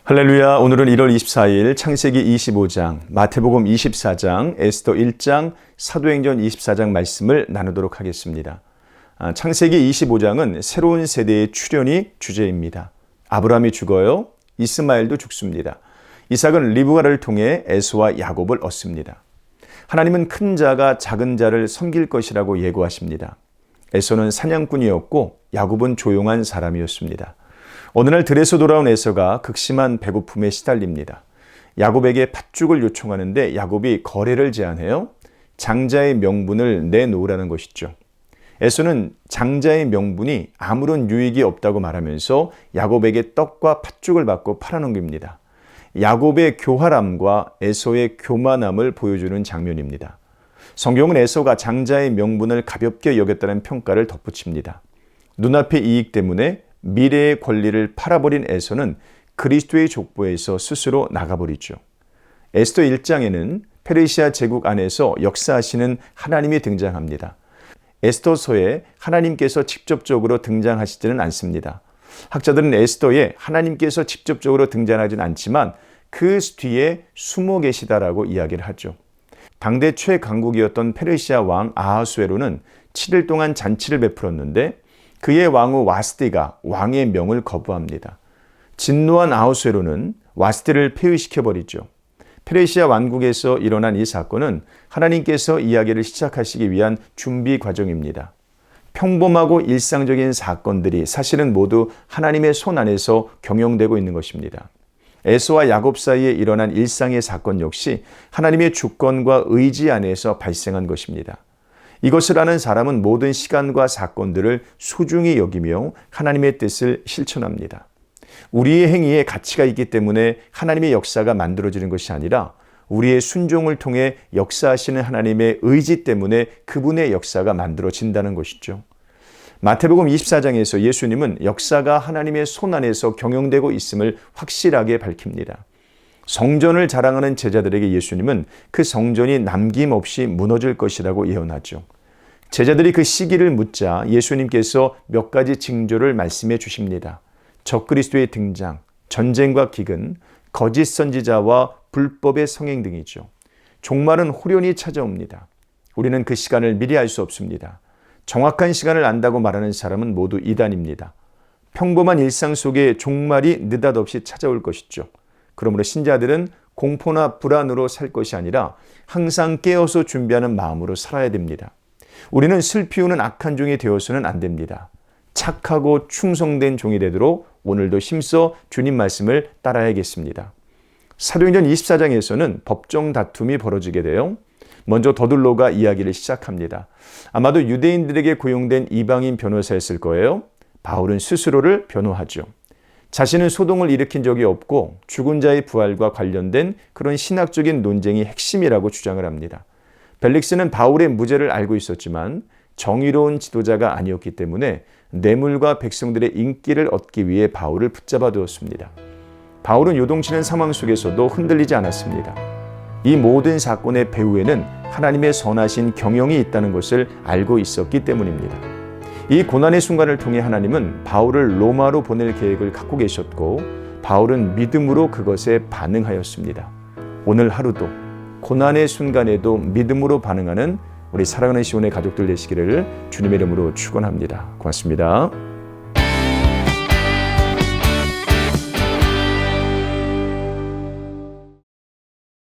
할렐루야. 오늘은 1월 24일 창세기 25장, 마태복음 24장, 에스더 1장, 사도행전 24장 말씀을 나누도록 하겠습니다. 창세기 25장은 새로운 세대의 출현이 주제입니다. 아브라함이 죽어요. 이스마엘도 죽습니다. 이삭은 리브가를 통해 에서와 야곱을 얻습니다. 하나님은 큰 자가 작은 자를 섬길 것이라고 예고하십니다. 에서는 사냥꾼이었고 야곱은 조용한 사람이었습니다. 어느 날 들에서 돌아온 에서가 극심한 배고픔에 시달립니다. 야곱에게 팥죽을 요청하는데 야곱이 거래를 제안해요. 장자의 명분을 내놓으라는 것이죠. 에서는 장자의 명분이 아무런 유익이 없다고 말하면서 야곱에게 떡과 팥죽을 받고 팔아넘깁니다. 야곱의 교활함과 에서의 교만함을 보여주는 장면입니다. 성경은 에서가 장자의 명분을 가볍게 여겼다는 평가를 덧붙입니다. 눈앞의 이익 때문에 미래의 권리를 팔아버린 에서는 그리스도의 족보에서 스스로 나가버리죠. 에스더 1장에는 페르시아 제국 안에서 역사하시는 하나님이 등장합니다. 에스더서에 하나님께서 직접적으로 등장하시지는 않습니다. 학자들은 에스더에 하나님께서 직접적으로 등장하지는 않지만 그 뒤에 숨어 계시다라고 이야기를 하죠. 당대 최강국이었던 페르시아 왕 아하수에로는 7일 동안 잔치를 베풀었는데 그의 왕후 와스디가 왕의 명을 거부합니다. 진노한 아하수에로는 와스디를 폐위시켜버리죠. 페르시아 왕국에서 일어난 이 사건은 하나님께서 이야기를 시작하시기 위한 준비 과정입니다. 평범하고 일상적인 사건들이 사실은 모두 하나님의 손 안에서 경영되고 있는 것입니다. 에서와 야곱 사이에 일어난 일상의 사건 역시 하나님의 주권과 의지 안에서 발생한 것입니다. 이것을 아는 사람은 모든 시간과 사건들을 소중히 여기며 하나님의 뜻을 실천합니다. 우리의 행위에 가치가 있기 때문에 하나님의 역사가 만들어지는 것이 아니라 우리의 순종을 통해 역사하시는 하나님의 의지 때문에 그분의 역사가 만들어진다는 것이죠. 마태복음 24장에서 예수님은 역사가 하나님의 손 안에서 경영되고 있음을 확실하게 밝힙니다. 성전을 자랑하는 제자들에게 예수님은 그 성전이 남김없이 무너질 것이라고 예언하죠. 제자들이 그 시기를 묻자 예수님께서 몇 가지 징조를 말씀해 주십니다. 적그리스도의 등장, 전쟁과 기근, 거짓 선지자와 불법의 성행 등이죠. 종말은 호련히 찾아옵니다. 우리는 그 시간을 미리 알 수 없습니다. 정확한 시간을 안다고 말하는 사람은 모두 이단입니다. 평범한 일상 속에 종말이 느닷없이 찾아올 것이죠. 그러므로 신자들은 공포나 불안으로 살 것이 아니라 항상 깨어서 준비하는 마음으로 살아야 됩니다. 우리는 슬피우는 악한 종이 되어서는 안 됩니다. 착하고 충성된 종이 되도록 오늘도 힘써 주님 말씀을 따라야겠습니다. 사도행전 24장에서는 법정 다툼이 벌어지게 돼요. 먼저 더둘로가 이야기를 시작합니다. 아마도 유대인들에게 고용된 이방인 변호사였을 거예요. 바울은 스스로를 변호하죠. 자신은 소동을 일으킨 적이 없고 죽은 자의 부활과 관련된 그런 신학적인 논쟁이 핵심이라고 주장을 합니다. 벨릭스는 바울의 무죄를 알고 있었지만 정의로운 지도자가 아니었기 때문에 뇌물과 백성들의 인기를 얻기 위해 바울을 붙잡아 두었습니다. 바울은 요동치는 상황 속에서도 흔들리지 않았습니다. 이 모든 사건의 배후에는 하나님의 선하신 경영이 있다는 것을 알고 있었기 때문입니다. 이 고난의 순간을 통해 하나님은 바울을 로마로 보낼 계획을 갖고 계셨고 바울은 믿음으로 그것에 반응하였습니다. 오늘 하루도 고난의 순간에도 믿음으로 반응하는 우리 사랑하는 시온의 가족들 되시기를 주님의 이름으로 축원합니다. 고맙습니다.